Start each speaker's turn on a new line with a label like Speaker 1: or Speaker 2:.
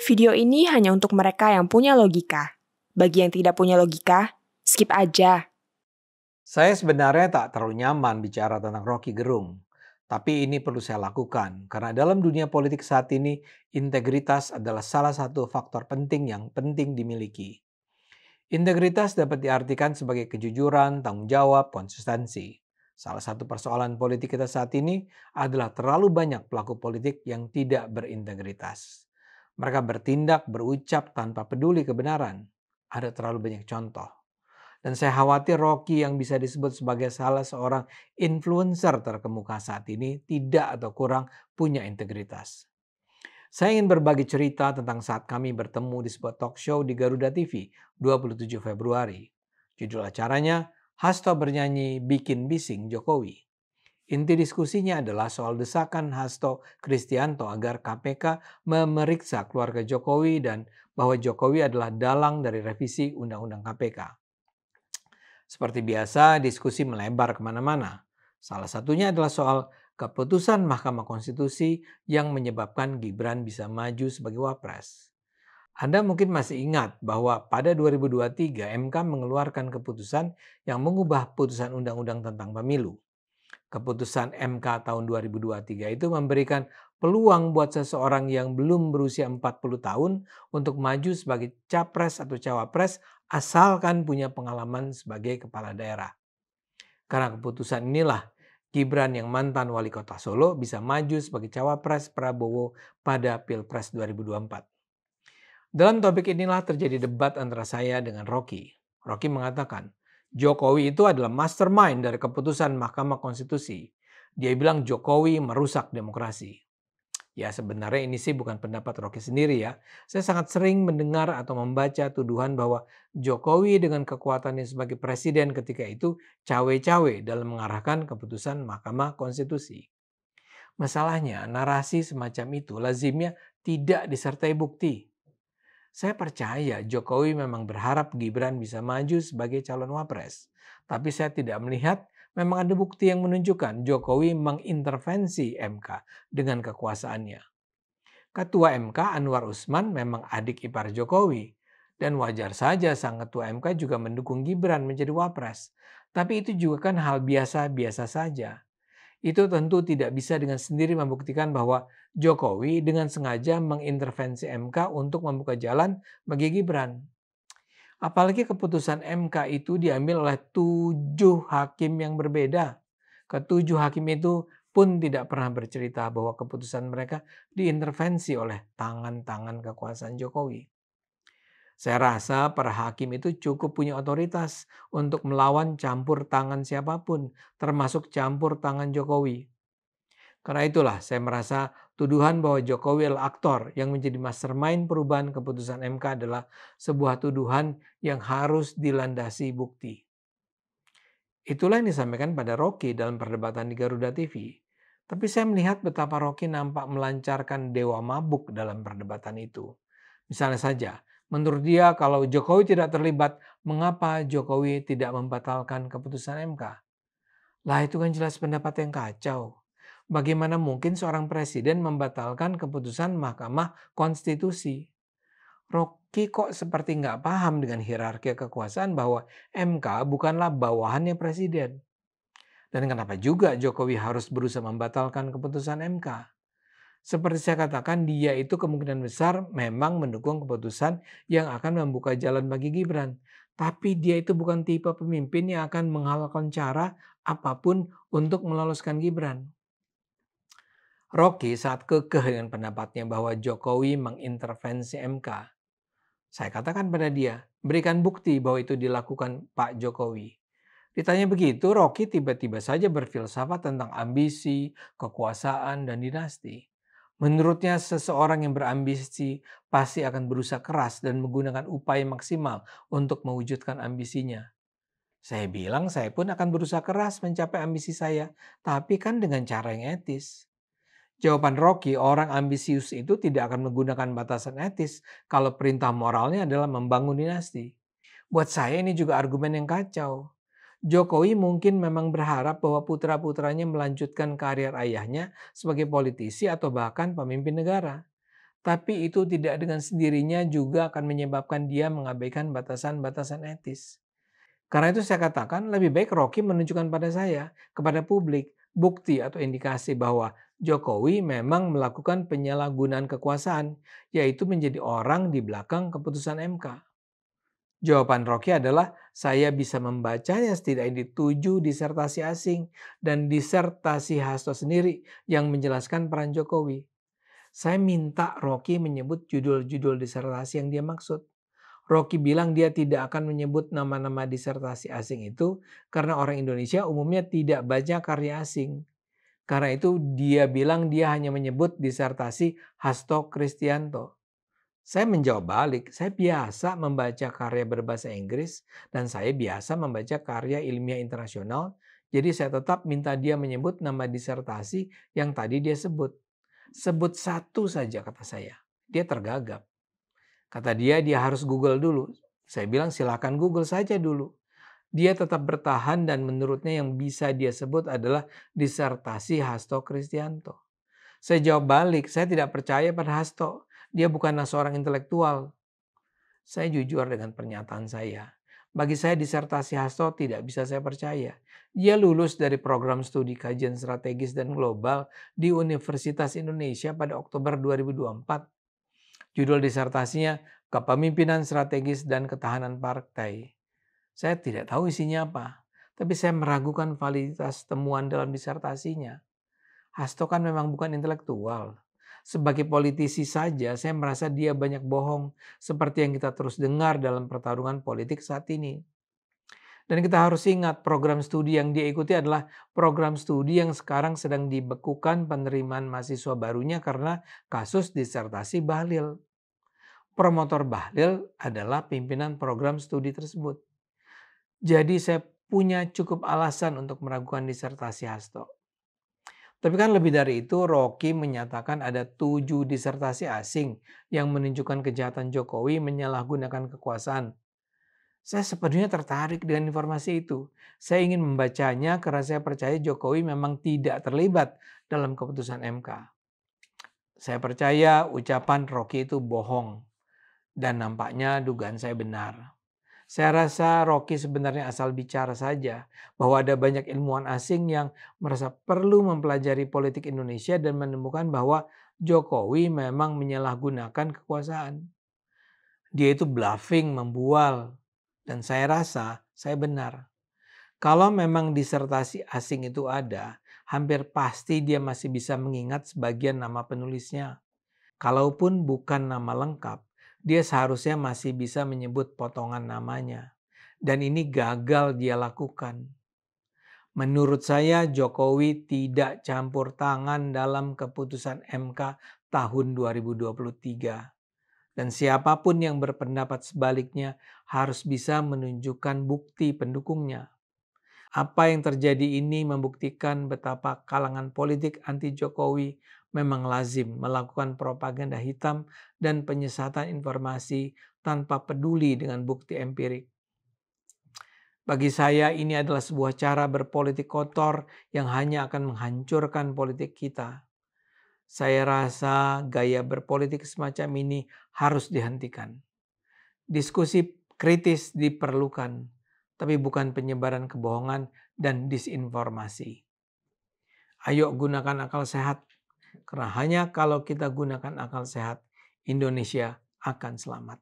Speaker 1: Video ini hanya untuk mereka yang punya logika. Bagi yang tidak punya logika, skip aja.
Speaker 2: Saya sebenarnya tak terlalu nyaman bicara tentang Rocky Gerung. Tapi ini perlu saya lakukan karena dalam dunia politik saat ini integritas adalah salah satu faktor penting yang penting dimiliki. Integritas dapat diartikan sebagai kejujuran, tanggung jawab, konsistensi. Salah satu persoalan politik kita saat ini adalah terlalu banyak pelaku politik yang tidak berintegritas. Mereka bertindak, berucap tanpa peduli kebenaran. Ada terlalu banyak contoh. Dan saya khawatir Rocky yang bisa disebut sebagai salah seorang influencer terkemuka saat ini tidak atau kurang punya integritas. Saya ingin berbagi cerita tentang saat kami bertemu di sebuah talk show di Garuda TV 27 Februari. Judul acaranya, Hasto bernyanyi Bikin Bising Jokowi. Inti diskusinya adalah soal desakan Hasto Kristianto agar KPK memeriksa keluarga Jokowi dan bahwa Jokowi adalah dalang dari revisi Undang-Undang KPK. Seperti biasa, diskusi melebar kemana-mana. Salah satunya adalah soal keputusan Mahkamah Konstitusi yang menyebabkan Gibran bisa maju sebagai wapres. Anda mungkin masih ingat bahwa pada 2023 MK mengeluarkan keputusan yang mengubah putusan undang-undang tentang pemilu. Keputusan MK tahun 2023 itu memberikan peluang buat seseorang yang belum berusia 40 tahun untuk maju sebagai capres atau cawapres asalkan punya pengalaman sebagai kepala daerah. Karena keputusan inilah Gibran yang mantan wali kota Solo bisa maju sebagai cawapres Prabowo pada Pilpres 2024. Dalam topik inilah terjadi debat antara saya dengan Rocky. Rocky mengatakan, Jokowi itu adalah mastermind dari keputusan Mahkamah Konstitusi. Dia bilang Jokowi merusak demokrasi. Ya sebenarnya ini sih bukan pendapat Rocky sendiri ya. Saya sangat sering mendengar atau membaca tuduhan bahwa Jokowi dengan kekuatannya sebagai presiden ketika itu cawe-cawe dalam mengarahkan keputusan Mahkamah Konstitusi. Masalahnya narasi semacam itu lazimnya tidak disertai bukti. Saya percaya Jokowi memang berharap Gibran bisa maju sebagai calon wapres. Tapi saya tidak melihat memang ada bukti yang menunjukkan Jokowi mengintervensi MK dengan kekuasaannya. Ketua MK Anwar Usman memang adik ipar Jokowi. Dan wajar saja sang ketua MK juga mendukung Gibran menjadi wapres. Tapi itu juga kan hal biasa-biasa saja. Itu tentu tidak bisa dengan sendiri membuktikan bahwa Jokowi dengan sengaja mengintervensi MK untuk membuka jalan bagi Gibran. Apalagi keputusan MK itu diambil oleh 7 hakim yang berbeda. Ketujuh hakim itu pun tidak pernah bercerita bahwa keputusan mereka diintervensi oleh tangan-tangan kekuasaan Jokowi. Saya rasa para hakim itu cukup punya otoritas untuk melawan campur tangan siapapun, termasuk campur tangan Jokowi. Karena itulah saya merasa tuduhan bahwa Jokowi adalah aktor yang menjadi mastermind perubahan keputusan MK adalah sebuah tuduhan yang harus dilandasi bukti. Itulah yang disampaikan pada Rocky dalam perdebatan di Garuda TV. Tapi saya melihat betapa Rocky nampak melancarkan dewa mabuk dalam perdebatan itu. Misalnya saja, menurut dia kalau Jokowi tidak terlibat, mengapa Jokowi tidak membatalkan keputusan MK? Lah itu kan jelas pendapat yang kacau. Bagaimana mungkin seorang presiden membatalkan keputusan Mahkamah Konstitusi? Rocky kok seperti nggak paham dengan hierarki kekuasaan bahwa MK bukanlah bawahannya presiden. Dan kenapa juga Jokowi harus berusaha membatalkan keputusan MK? Seperti saya katakan, dia itu kemungkinan besar memang mendukung keputusan yang akan membuka jalan bagi Gibran. Tapi dia itu bukan tipe pemimpin yang akan menghalalkan cara apapun untuk meloloskan Gibran. Rocky saat kekeh dengan pendapatnya bahwa Jokowi mengintervensi MK. Saya katakan pada dia, berikan bukti bahwa itu dilakukan Pak Jokowi. Ditanya begitu, Rocky tiba-tiba saja berfilsafat tentang ambisi, kekuasaan, dan dinasti. Menurutnya seseorang yang berambisi pasti akan berusaha keras dan menggunakan upaya maksimal untuk mewujudkan ambisinya. Saya bilang saya pun akan berusaha keras mencapai ambisi saya, tapi kan dengan cara yang etis. Jawaban Rocky, orang ambisius itu tidak akan menggunakan batasan etis kalau perintah moralnya adalah membangun dinasti. Buat saya ini juga argumen yang kacau. Jokowi mungkin memang berharap bahwa putra-putranya melanjutkan karier ayahnya sebagai politisi atau bahkan pemimpin negara. Tapi itu tidak dengan sendirinya juga akan menyebabkan dia mengabaikan batasan-batasan etis. Karena itu saya katakan lebih baik Rocky menunjukkan pada saya, kepada publik, bukti atau indikasi bahwa Jokowi memang melakukan penyalahgunaan kekuasaan, yaitu menjadi orang di belakang keputusan MK. Jawaban Rocky adalah saya bisa membacanya setidaknya di 7 disertasi asing dan disertasi Hasto sendiri yang menjelaskan peran Jokowi. Saya minta Rocky menyebut judul-judul disertasi yang dia maksud. Rocky bilang dia tidak akan menyebut nama-nama disertasi asing itu karena orang Indonesia umumnya tidak baca karya asing. Karena itu dia bilang dia hanya menyebut disertasi Hasto Kristianto. Saya menjawab balik, saya biasa membaca karya berbahasa Inggris dan saya biasa membaca karya ilmiah internasional. Jadi saya tetap minta dia menyebut nama disertasi yang tadi dia sebut. Sebut satu saja kata saya. Dia tergagap. Kata dia harus Google dulu. Saya bilang silakan Google saja dulu. Dia tetap bertahan dan menurutnya yang bisa dia sebut adalah disertasi Hasto Kristianto. Saya jawab balik, saya tidak percaya pada Hasto. Dia bukanlah seorang intelektual. Saya jujur dengan pernyataan saya. Bagi saya disertasi Hasto tidak bisa saya percaya. Dia lulus dari program studi kajian strategis dan global di Universitas Indonesia pada Oktober 2024. Judul disertasinya Kepemimpinan Strategis dan Ketahanan Partai. Saya tidak tahu isinya apa, tapi saya meragukan validitas temuan dalam disertasinya. Hasto kan memang bukan intelektual. Sebagai politisi saja saya merasa dia banyak bohong seperti yang kita terus dengar dalam pertarungan politik saat ini. Dan kita harus ingat program studi yang dia ikuti adalah program studi yang sekarang sedang dibekukan penerimaan mahasiswa barunya karena kasus disertasi Bahlil. Promotor Bahlil adalah pimpinan program studi tersebut. Jadi saya punya cukup alasan untuk meragukan disertasi Hasto. Tapi kan lebih dari itu, Rocky menyatakan ada 7 disertasi asing yang menunjukkan kejahatan Jokowi menyalahgunakan kekuasaan. Saya sepenuhnya tertarik dengan informasi itu. Saya ingin membacanya karena saya percaya Jokowi memang tidak terlibat dalam keputusan MK. Saya percaya ucapan Rocky itu bohong. Dan nampaknya dugaan saya benar. Saya rasa Rocky sebenarnya asal bicara saja bahwa ada banyak ilmuwan asing yang merasa perlu mempelajari politik Indonesia dan menemukan bahwa Jokowi memang menyalahgunakan kekuasaan. Dia itu bluffing, membual. Dan saya rasa saya benar. Kalau memang disertasi asing itu ada, hampir pasti dia masih bisa mengingat sebagian nama penulisnya. Kalaupun bukan nama lengkap, dia seharusnya masih bisa menyebut potongan namanya. Dan ini gagal dia lakukan. Menurut saya Jokowi tidak campur tangan dalam keputusan MK tahun 2023. Dan siapapun yang berpendapat sebaliknya harus bisa menunjukkan bukti pendukungnya. Apa yang terjadi ini membuktikan betapa kalangan politik anti Jokowi memang lazim melakukan propaganda hitam dan penyesatan informasi tanpa peduli dengan bukti empirik. Bagi saya ini adalah sebuah cara berpolitik kotor yang hanya akan menghancurkan politik kita. Saya rasa gaya berpolitik semacam ini harus dihentikan. Diskusi kritis diperlukan, tapi bukan penyebaran kebohongan dan disinformasi. Ayo gunakan akal sehat, karena hanya kalau kita gunakan akal sehat, Indonesia akan selamat.